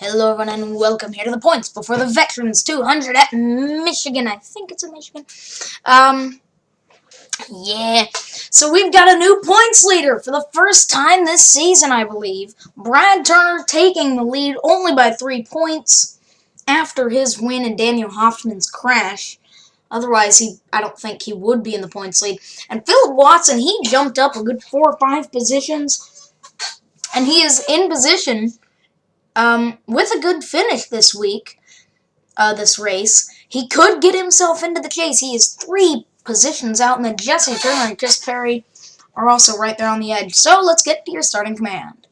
Hello everyone and welcome here to the points before the Veterans 200 at Michigan. I think it's in Michigan. Yeah. So we've got a new points leader for the first time this season, I believe. Brad Turner taking the lead only by 3 points after his win and Daniel Hoffman's crash. Otherwise, I don't think he would be in the points lead. And Philip Watson, he jumped up a good 4 or 5 positions, and he is in position with a good finish this week, this race. He could get himself into the chase. He is 3 positions out, and then Jesse Turner and Chris Perry are also right there on the edge. So let's get to your starting command.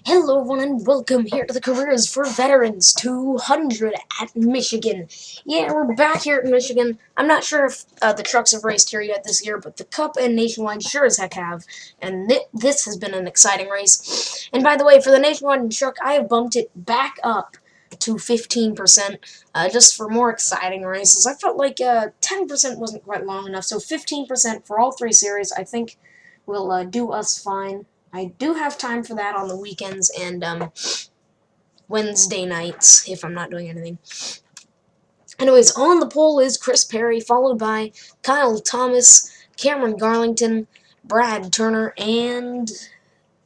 Hello everyone and welcome here to the Careers for Veterans 200 at Michigan. Yeah, we're back here at Michigan. I'm not sure if the trucks have raced here yet this year, but the Cup and Nationwide sure as heck have. And this has been an exciting race. And by the way, for the Nationwide truck, I have bumped it back up to 15%, just for more exciting races. I felt like 10% wasn't quite long enough, so 15% for all 3 series I think will do us fine. I do have time for that on the weekends and Wednesday nights if I'm not doing anything. Anyways, on the pole is Chris Perry, followed by Kyle Thomas, Cameron Garlington, Brad Turner, and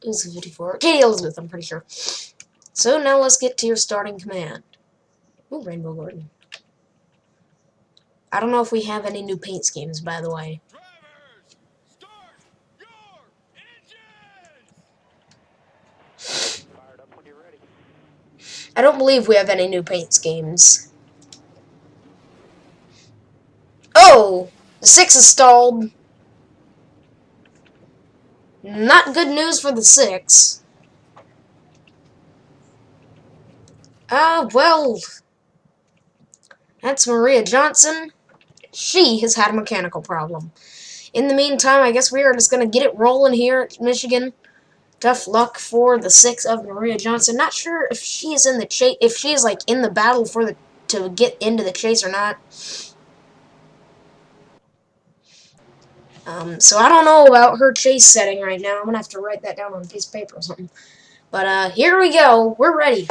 who's the 54? Katie Elizabeth, I'm pretty sure. So now let's get to your starting command. Ooh, Rainbow Gordon. I don't know if we have any new paint schemes, by the way. I don't believe we have any new paint schemes. Oh! The 6 is stalled. Not good news for the 6. Well, that's Maria Johnson. She has had a mechanical problem. In the meantime, I guess we are just going to get it rolling here at Michigan. Tough luck for the 6 of Maria Johnson. Not sure if she is in the chase, if she is like in the battle for to get into the chase or not. So I don't know about her chase setting right now. I'm gonna have to write that down on a piece of paper or something. But here we go. We're ready.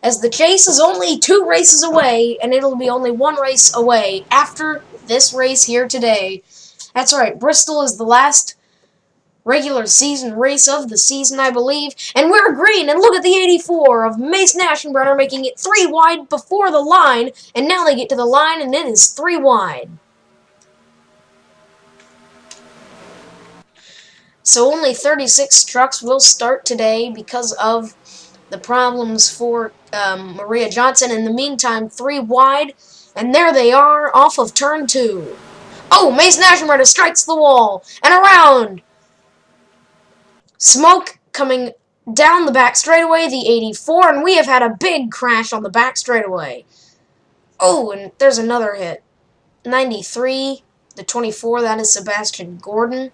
As the chase is only 2 races away, and it'll be only 1 race away after this race here today. That's right. Bristol is the last regular season race of the season, I believe. And we're green, and look at the 84 of Mason Aschenbrenner making it 3 wide before the line, and now they get to the line, and it is 3 wide. So only 36 trucks will start today because of the problems for Maria Johnson. In the meantime, 3 wide, and there they are off of turn 2. Oh, Mason Aschenbrenner strikes the wall, and around. Smoke coming down the back straightaway, the 84, and we have had a big crash on the back straightaway. Oh, and there's another hit. 93, the 24, that is Sebastian Gordon.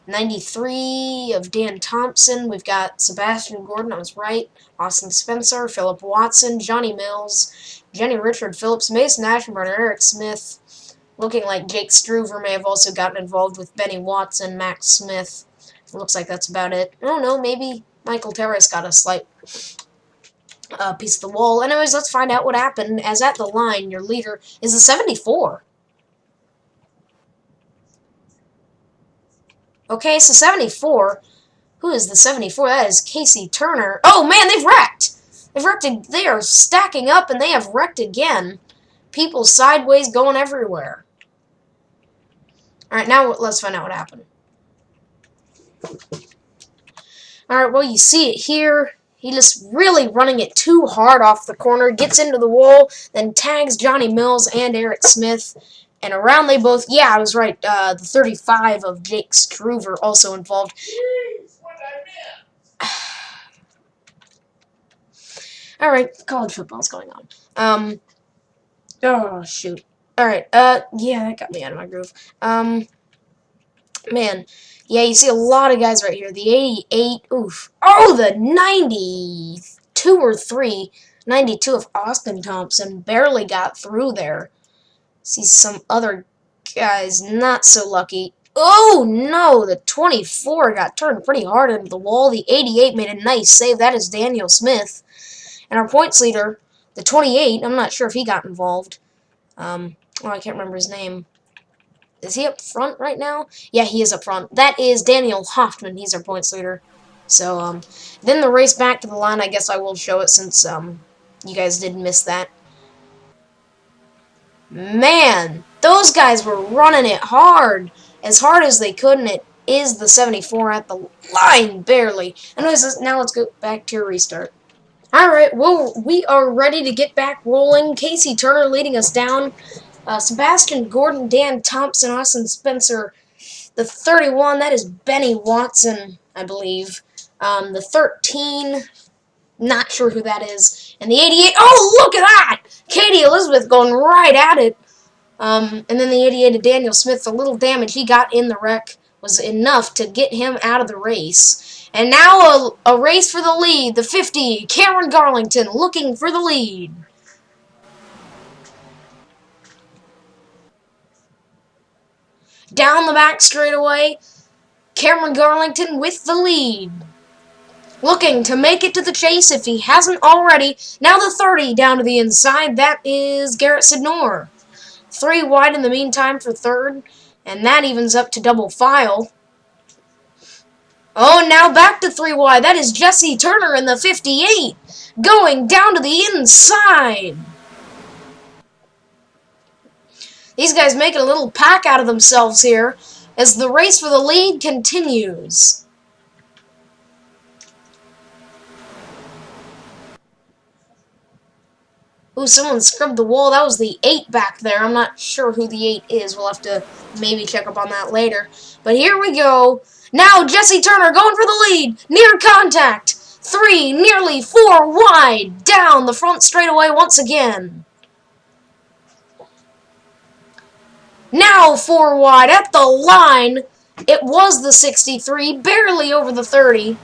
93 of Dan Thompson, we've got Sebastian Gordon, I was right. Austin Spencer, Philip Watson, Johnny Mills, Jenny Richard Phillips, Mason Aschenbrenner, Eric Smith. Looking like Jake Struver may have also gotten involved with Benny Watson, Max Smith. Looks like that's about it. I don't know, maybe Michael Terrace got a slight piece of the wall. Anyways, let's find out what happened, as at the line, your leader is a 74. Okay, so 74. Who is the 74? That is Casey Turner. Oh, man, they've wrecked! They are stacking up, and they have wrecked again. People sideways going everywhere. Alright, now let's find out what happened. Alright, well, you see it here. He just really running it too hard off the corner, gets into the wall, then tags Johnny Mills and Eric Smith. And around they both, yeah, I was right, the 35 of Jake Struver also involved. Alright, college football's going on. Oh, shoot. Alright, yeah, that got me out of my groove. Man, yeah, you see a lot of guys right here. The 88, oof. Oh, the 92 or 3, 92 of Austin Thompson barely got through there. See some other guys not so lucky. Oh, no, the 24 got turned pretty hard into the wall. The 88 made a nice save. That is Daniel Smith. And our points leader, the 28, I'm not sure if he got involved. I can't remember his name. Is he up front right now? Yeah, he is up front. That is Daniel Hoffman. He's our points leader. So, then the race back to the line, I guess I will show it since, you guys did miss that. Man, those guys were running it as hard as they could, and it is the 74 at the line, barely. Anyways, now let's go back to your restart. Alright, well, we are ready to get back rolling. Casey Turner leading us down. Sebastian Gordon, Dan Thompson, Austin Spencer. The 31, that is Benny Watson, I believe. The 13, not sure who that is. And the 88, oh, look at that! Katie Elizabeth going right at it. And then the 88 of Daniel Smith, the little damage he got in the wreck was enough to get him out of the race. And now a race for the lead. The 50, Cameron Garlington looking for the lead. Down the back straightaway, Cameron Garlington with the lead. Looking to make it to the chase if he hasn't already. Now the 30 down to the inside. That is Garrett Sidnor. 3 wide in the meantime for third. And that evens up to double file. Oh, now back to 3 wide. That is Jesse Turner in the 58. Going down to the inside. These guys making a little pack out of themselves here as the race for the lead continues. Ooh, someone scrubbed the wall. That was the 8 back there. I'm not sure who the 8 is. We'll have to maybe check up on that later. But here we go. Now Jesse Turner going for the lead. Near contact. 3, nearly 4 wide. Down the front straightaway once again. Now 4 wide at the line. It was the 63, barely over the 30.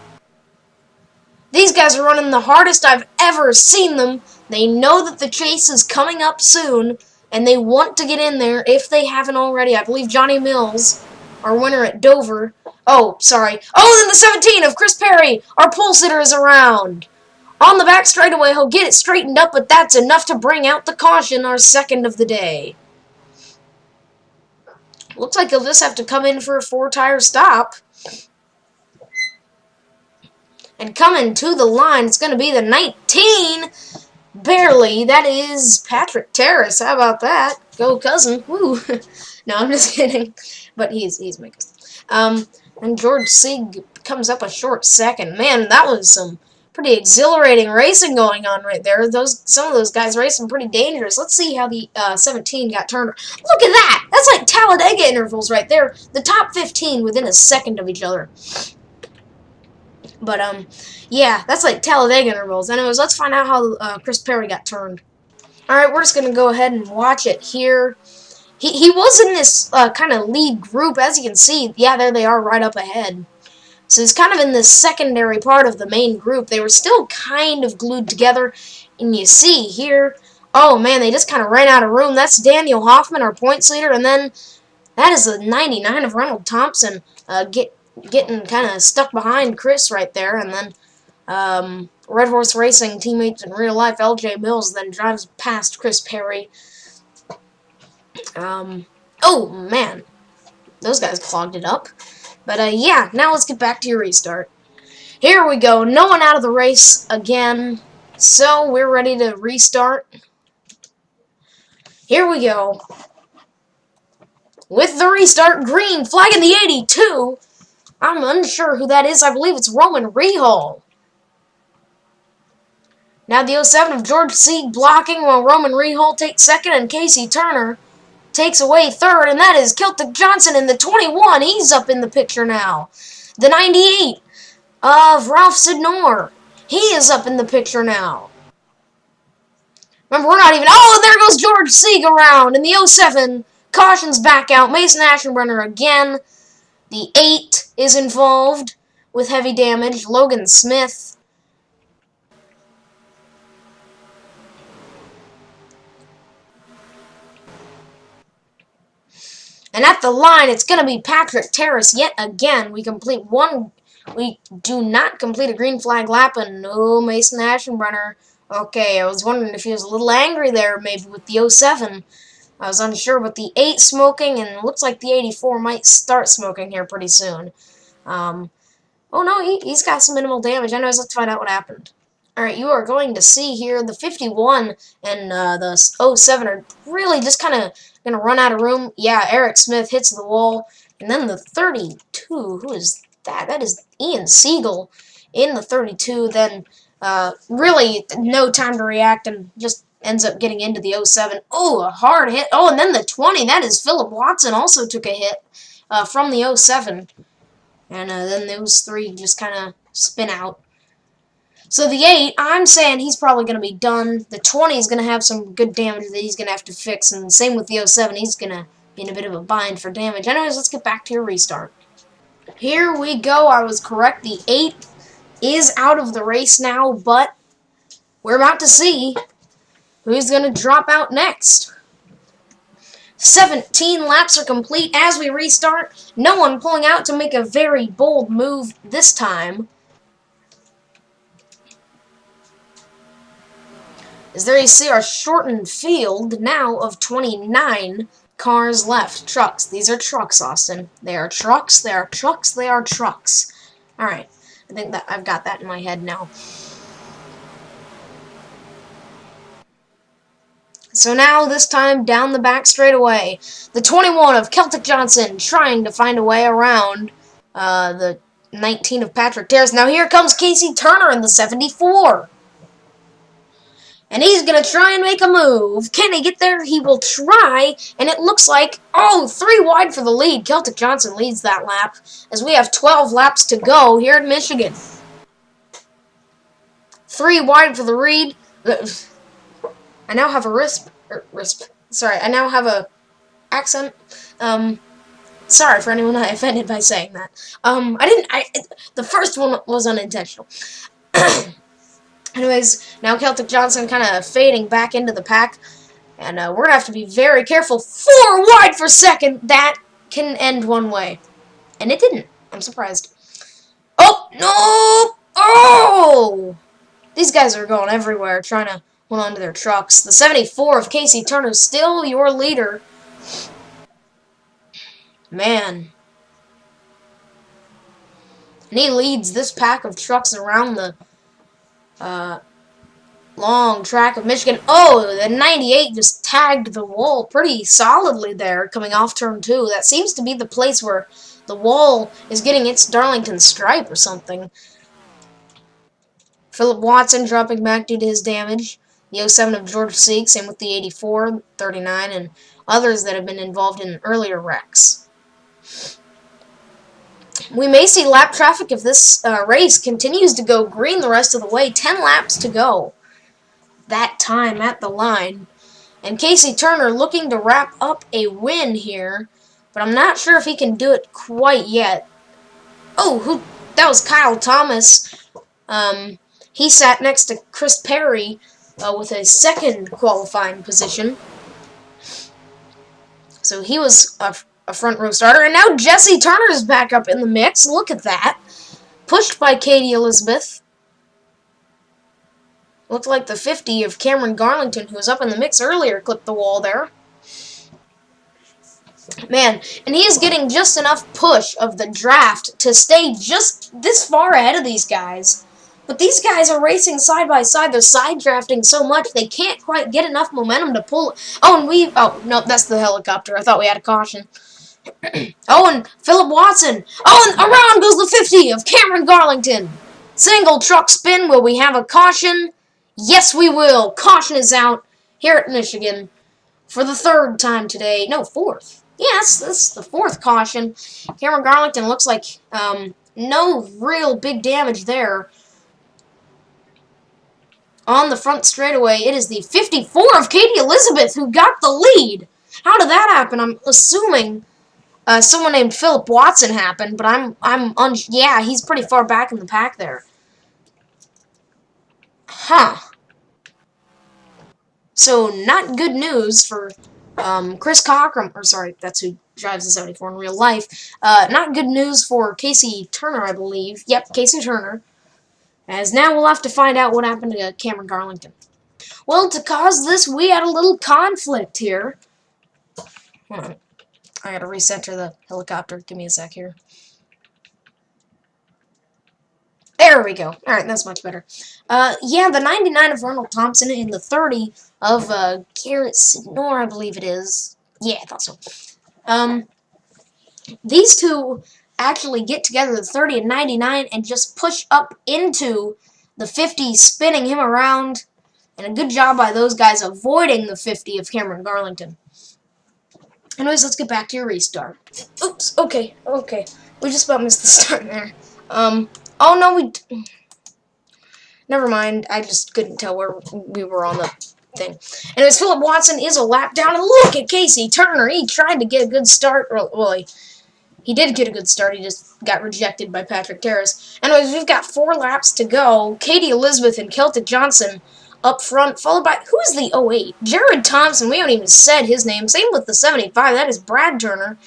These guys are running the hardest I've ever seen them. They know that the chase is coming up soon, and they want to get in there if they haven't already. I believe Johnny Mills, our winner at Dover. Oh, sorry. Oh, then the 17 of Chris Perry. Our pole sitter is around. On the back straightaway, he'll get it straightened up, but that's enough to bring out the caution, our second of the day. Looks like he'll just have to come in for a 4-tire stop. And coming to the line, it's going to be the 19. Barely. That is Patrick Terrace. How about that? Go cousin. Woo. No, I'm just kidding. But he's making. And George Sieg comes up a short second. Man, that was some pretty exhilarating racing going on right there. Some of those guys racing pretty dangerous. Let's see how the 17 got turned. Look at that! That's like Talladega intervals right there. The top 15 within a second of each other. But, yeah, that's like Talladega intervals. Anyways, let's find out how Chris Perry got turned. Alright, we're just going to go ahead and watch it here. He was in this kind of lead group, as you can see. Yeah, there they are right up ahead. So he's kind of in this secondary part of the main group. They were still kind of glued together. And you see here, oh man, they just kind of ran out of room. That's Daniel Hoffman, our points leader. And then that is the 99 of Ronald Thompson getting kind of stuck behind Chris right there. And then Red Horse Racing teammates in real life, LJ Mills, then drives past Chris Perry. Oh man, those guys clogged it up. But yeah, now let's get back to your restart. Here we go, no one out of the race again, so we're ready to restart. Here we go. With the restart, green, flagging the 82. I'm unsure who that is. I believe it's Roman Rehal. Now the 07 of George Sieg blocking while Roman Rehal takes second and Casey Turner takes away third, and that is Celtic Johnson in the 21. He's up in the picture now. The 98 of Ralph Sidnor. He is up in the picture now. Remember, we're not even... Oh, there goes George Sieg around. In the 07, caution's back out. Mason Ashenbrenner again. The 8 is involved with heavy damage. Logan Smith. And at the line, it's going to be Patrick Terrace yet again. We complete one. We do not complete a green flag lap, and no Mason Ashenbrenner Okay, I was wondering if he was a little angry there, maybe with the 07. I was unsure with the 8 smoking, and it looks like the 84 might start smoking here pretty soon. Oh no, he's got some minimal damage. Anyways, let's find out what happened. Alright, you are going to see here the 51 and the 07 are really just kind of going to run out of room. Yeah, Eric Smith hits the wall. And then the 32, who is that? That is Ian Siegel in the 32. Then really no time to react and just ends up getting into the 07. Oh, a hard hit. Oh, and then the 20. That is Philip Watson also took a hit from the 07. And then those three just kind of spin out. So the 8, I'm saying he's probably going to be done. The 20 is going to have some good damage that he's going to have to fix. And same with the 07, he's going to be in a bit of a bind for damage. Anyways, let's get back to your restart. Here we go. I was correct. The 8 is out of the race now, but we're about to see who's going to drop out next. 17 laps are complete as we restart. No one pulling out to make a very bold move this time. As there you see our shortened field now of 29 cars left. Trucks. These are trucks, Austin. They are trucks, they are trucks, they are trucks. Alright, I think that I've got that in my head now. So now, this time, down the back straightaway. The 21 of Celtic Johnson trying to find a way around the 19 of Patrick Terrace. Now here comes Casey Turner in the 74. And he's going to try and make a move. Can he get there? He will try. And it looks like, oh, 3 wide for the lead. Celtic Johnson leads that lap as we have 12 laps to go here in Michigan. 3 wide for the lead. I now have a I now have a accent. Sorry for anyone I offended by saying that. The first one was unintentional. Anyways, now Celtic Johnson kind of fading back into the pack. And we're going to have to be very careful. 4 wide for second. That can end one way. And it didn't. I'm surprised. Oh, no! Oh! These guys are going everywhere trying to hold on to their trucks. The 74 of Casey Turner still your leader. Man. And he leads this pack of trucks around the long track of Michigan. Oh, the 98 just tagged the wall pretty solidly there, coming off turn 2. That seems to be the place where the wall is getting its Darlington stripe or something. Philip Watson dropping back due to his damage. The 07 of George Seek, same with the 84, 39, and others that have been involved in earlier wrecks. We may see lap traffic if this race continues to go green the rest of the way. 10 laps to go. That time at the line. And Casey Turner looking to wrap up a win here, but I'm not sure if he can do it quite yet. Oh, that was Kyle Thomas. He sat next to Chris Perry with a second qualifying position. So he was a front row starter. And now Jesse Turner is back up in the mix. Look at that. Pushed by Katie Elizabeth. Looked like the 50 of Cameron Garlington, who was up in the mix earlier, clipped the wall there. Man, and he is getting just enough push of the draft to stay just this far ahead of these guys. But these guys are racing side by side. They're side drafting so much they can't quite get enough momentum to pull. Oh, no, that's the helicopter. I thought we had a caution. Oh, and Philip Watson. Oh, and around goes the 50 of Cameron Garlington. Single truck spin. Will we have a caution? Yes, we will. Caution is out here at Michigan for the 3rd time today. No, 4th. Yes, this is the 4th caution. Cameron Garlington looks like no real big damage there. On the front straightaway, it is the 54 of Katie Elizabeth who got the lead. How did that happen? I'm assuming someone named Philip Watson happened, but yeah, he's pretty far back in the pack there. Huh. So, not good news for Chris Cockrum, or sorry, that's who drives the 74 in real life. Not good news for Casey Turner, I believe. Yep, Casey Turner. as now we'll have to find out what happened to Cameron Garlington. Well, to cause this, we had a little conflict here. Hold on. I gotta recenter the helicopter. Give me a sec here. There we go. Alright, that's much better. Yeah, the 99 of Arnold Thompson and the 30 of Garrett Sidnor, I believe it is. Yeah, I thought so. These two actually get together, the 30 and 99, and just push up into the 50, spinning him around. And a good job by those guys avoiding the 50 of Cameron Garlington. Anyways, let's get back to your restart. Oops, okay. We just about missed the start there. Oh no, never mind, I just couldn't tell where we were on the thing. Anyways, Philip Watson is a lap down, and look at Casey Turner. He tried to get a good start. Well, he did get a good start. He just got rejected by Patrick Terrace. Anyways, we've got 4 laps to go. Katie Elizabeth and Celtic Johnson up front, followed by, who's the 08? Jared Thompson. We haven't even said his name. Same with the 75. That is Brad Turner.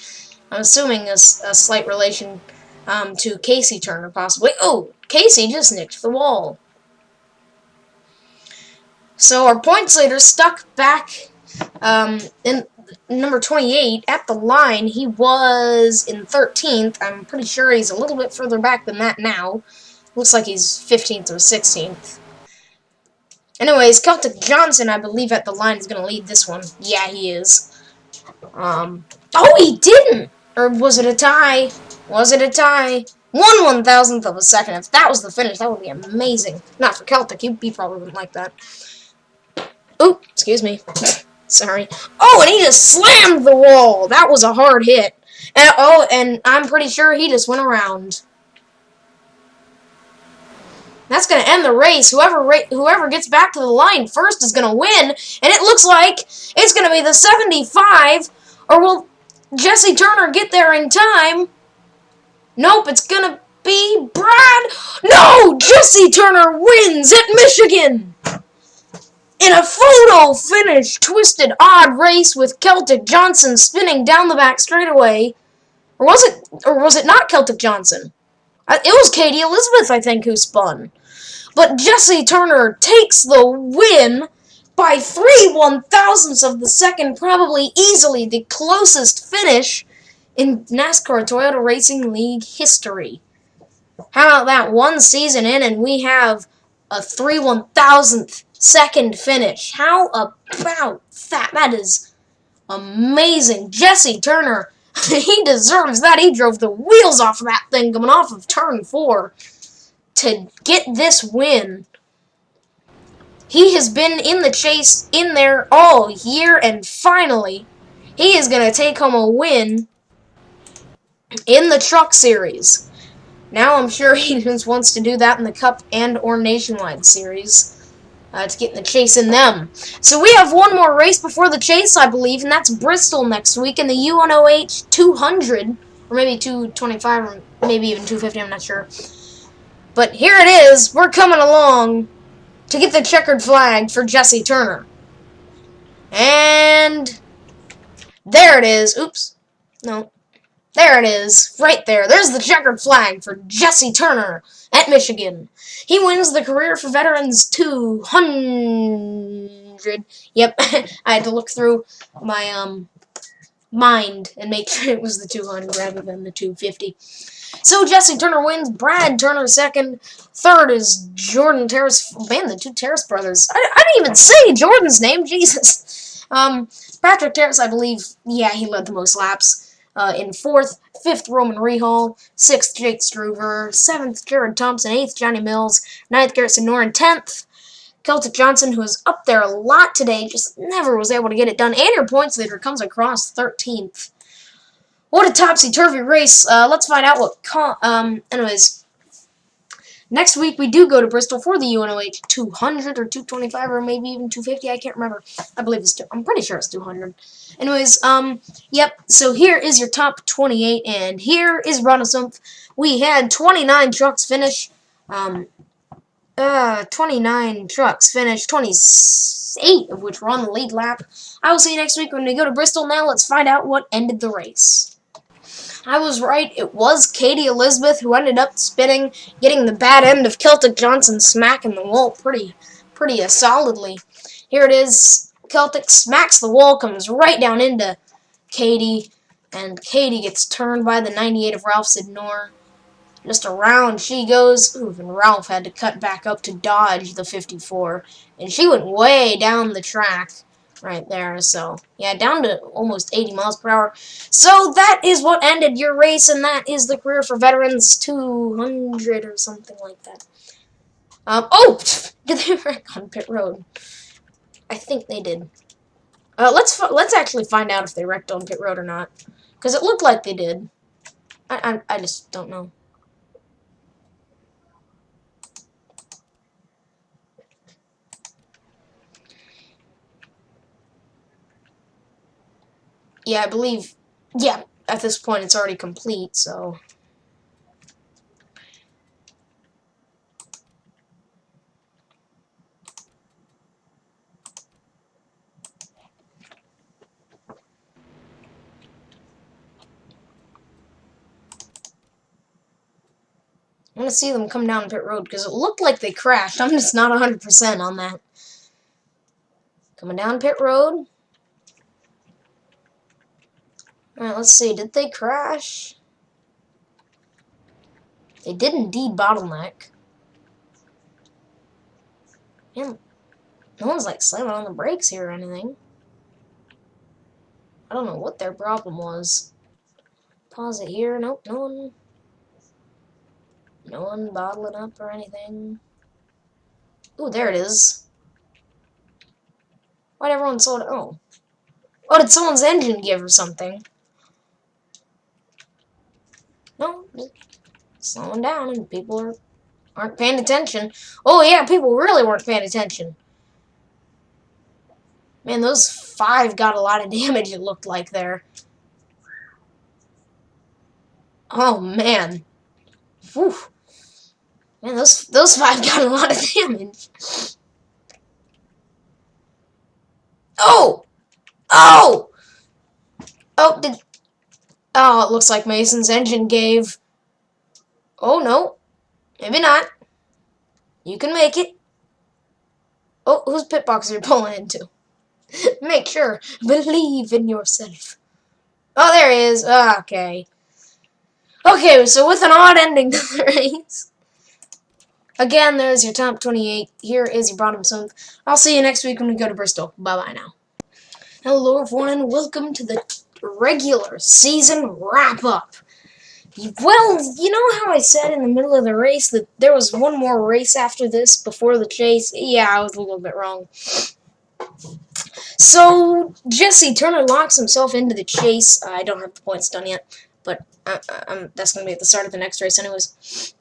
I'm assuming a slight relation to Casey Turner, possibly. Oh, Casey just nicked the wall. So our points leader stuck back in number 28 at the line. He was in 13th. I'm pretty sure he's a little bit further back than that now. Looks like he's 15th or 16th. Anyways, Celtic Johnson, I believe, at the line is going to lead this one. Yeah, he is. Oh, he didn't! Or was it a tie? Was it a tie? 1/1000th of a second. If that was the finish, that would be amazing. Not for Celtic. He probably wouldn't like that. Oh, excuse me. Sorry. Oh, and he just slammed the wall. That was a hard hit. And I'm pretty sure he just went around. That's going to end the race. Whoever gets back to the line first is going to win. And it looks like it's going to be the 75. Or will Jesse Turner get there in time? Nope, it's going to be Brad. No! Jesse Turner wins at Michigan. In a photo finish, twisted, odd race with Celtic Johnson spinning down the back straightaway. Or was it not Celtic Johnson? It was Katie Elizabeth, I think, who spun. But Jesse Turner takes the win by 3/1000ths of the second, probably easily the closest finish in NASCAR Toyota Racing League history. How about that? One season in, and we have a 3/1000th second finish. How about that? That is amazing. Jesse Turner, he deserves that. He drove the wheels off of that thing coming off of turn 4 to get this win. He has been in the chase in there all year, and finally, he is going to take home a win in the Truck Series. Now I'm sure he just wants to do that in the Cup and or Nationwide Series to get in the chase in them. So we have one more race before the chase, I believe, and that's Bristol next week in the UNOH 200, or maybe 225, or maybe even 250, I'm not sure. But here it is. We're coming along to get the checkered flag for Jesse Turner. And there it is. Oops. No. There it is. Right there. There's the checkered flag for Jesse Turner at Michigan. He wins the Career for Veterans 200. Yep. I had to look through my mind and make sure it was the 200 rather than the 250. So Jesse Turner wins. Brad Turner second. Third is Jordan Terrace. Man, the 2 Terrace brothers. I didn't even say Jordan's name. Jesus. Patrick Terrace, I believe, yeah, he led the most laps. In 4th, 5th, Roman Rehal. 6th, Jake Struver. 7th, Jared Thompson. 8th, Johnny Mills. 9th, Garrett Sidnor. And 10th, Celtic Johnson, who was up there a lot today, just never was able to get it done. And your points leader comes across 13th. What a topsy-turvy race. Let's find out what... anyways, next week we do go to Bristol for the UNOH 200 or 225 or maybe even 250. I can't remember. I believe it's... I'm pretty sure it's 200. Anyways, yep. So here is your top 28, and here is Ronasump. We had 29 trucks finish. 29 trucks finished, 28 of which were on the lead lap. I will see you next week when we go to Bristol. Now let's find out what ended the race. I was right. It was Katie Elizabeth who ended up spinning, getting the bad end of Celtic Johnson smacking the wall pretty solidly. Here it is. Celtic smacks the wall, comes right down into Katie, and Katie gets turned by the 98 of Ralph Sidnor. Just around she goes. Ooh, and Ralph had to cut back up to dodge the 54. And she went way down the track right there. So, yeah, down to almost 80 miles per hour. So that is what ended your race, and that is the career for veterans 200 or something like that. Oh! Did they wreck on pit road? I think they did. Let's actually find out if they wrecked on pit road or not. Because it looked like they did. I just don't know. Yeah, I believe, yeah, at this point it's already complete, so. I want to see them come down pit road, because it looked like they crashed. I'm just not 100% on that. Coming down pit road. Alright, let's see. Did they crash? They did indeed bottleneck. Man, no one's like slamming on the brakes here or anything. I don't know what their problem was. Pause it here. Nope, no one bottling up or anything. Ooh, there it is. Why'd everyone slow it? Oh, did someone's engine give or something? No, just slowing down, and people aren't paying attention. Oh yeah, people really weren't paying attention. Man, those 5 got a lot of damage, it looked like there. Oh man. Whew. Man, those 5 got a lot of damage. Oh! Oh! Oh, it looks like Mason's engine gave. Oh, no. Maybe not. You can make it. Oh, whose pit box are you pulling into? Make sure. Believe in yourself. Oh, there he is. Okay. Okay, so with an odd ending to the race. Again, there's your top 28. Here is your bottom 7th. I'll see you next week when we go to Bristol. Bye-bye now. Hello, everyone. Welcome to the regular season wrap-up. Well, you know how I said in the middle of the race that there was one more race after this before the chase? Yeah, I was a little bit wrong. So, Jesse Turner locks himself into the chase. I don't have the points done yet, but that's going to be at the start of the next race anyways.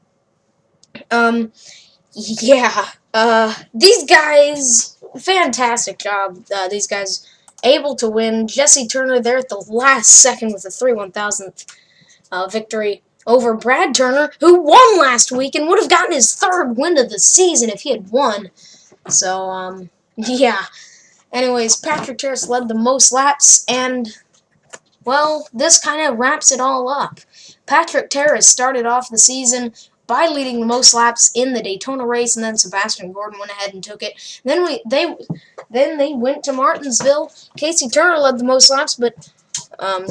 Yeah, these guys, fantastic job. These guys able to win. Jesse Turner there at the last second with a 3/1000th victory over Brad Turner, who won last week and would have gotten his 3rd win of the season if he had won. So, yeah. Anyways, Patrick Terrace led the most laps, and, well, this kind of wraps it all up. Patrick Terrace started off the season by leading the most laps in the Daytona race, and then Sebastian Gordon went ahead and took it. Then they went to Martinsville. Casey Turner led the most laps, but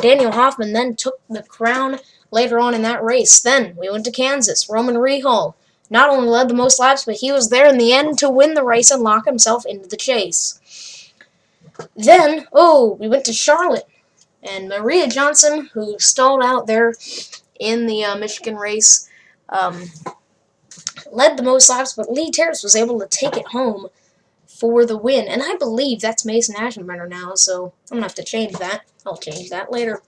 Daniel Hoffman then took the crown later on in that race. Then we went to Kansas. Roman Rehal not only led the most laps, but he was there in the end to win the race and lock himself into the chase. Then, we went to Charlotte, and Maria Johnson, who stalled out there in the Michigan race, led the most laps, but Lee Terrace was able to take it home for the win. And I believe that's Mason Aschenbrenner now, so I'm going to have to change that. I'll change that later.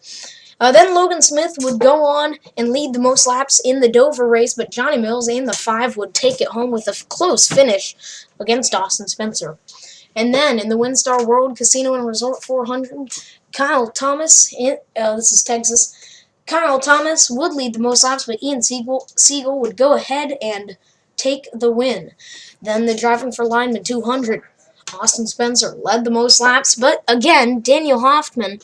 Then Logan Smith would go on and lead the most laps in the Dover race, but Johnny Mills in the 5 would take it home with a close finish against Austin Spencer. And then in the WinStar World Casino and Resort 400, Kyle Thomas, this is Texas, Kyle Thomas would lead the most laps, but Ian Siegel would go ahead and take the win. Then the Driving for Lineman 200, Austin Spencer led the most laps, but again, Daniel Hoffman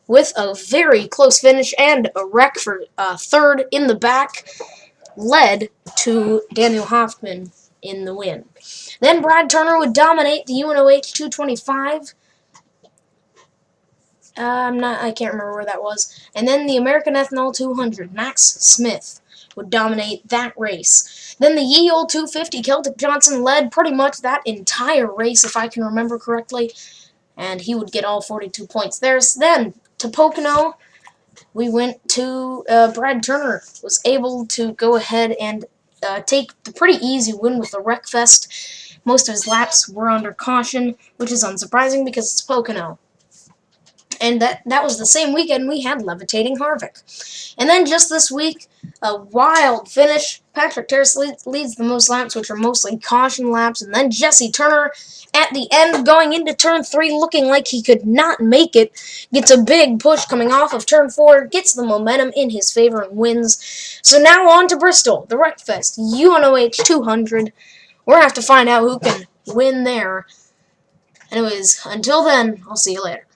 with a very close finish and a wreck for third in the back, led to Daniel Hoffman in the win. Then Brad Turner would dominate the UNOH 225. I can't remember where that was. And then the American Ethanol 200, Max Smith would dominate that race. Then the Ye Olde 250, Celtic Johnson led pretty much that entire race, if I can remember correctly, and he would get all 42 points there. Then to Pocono, we went to Brad Turner was able to go ahead and take the pretty easy win with the Wreckfest. Most of his laps were under caution, which is unsurprising because it's Pocono. And that was the same weekend we had Levitating Harvick. And then just this week, a wild finish. Patrick Terrace leads the most laps, which are mostly caution laps. And then Jesse Turner at the end, going into Turn 3, looking like he could not make it, gets a big push coming off of Turn 4, gets the momentum in his favor and wins. So now on to Bristol, the Wreckfest, UNOH 200. We're going to have to find out who can win there. Anyways, until then, I'll see you later.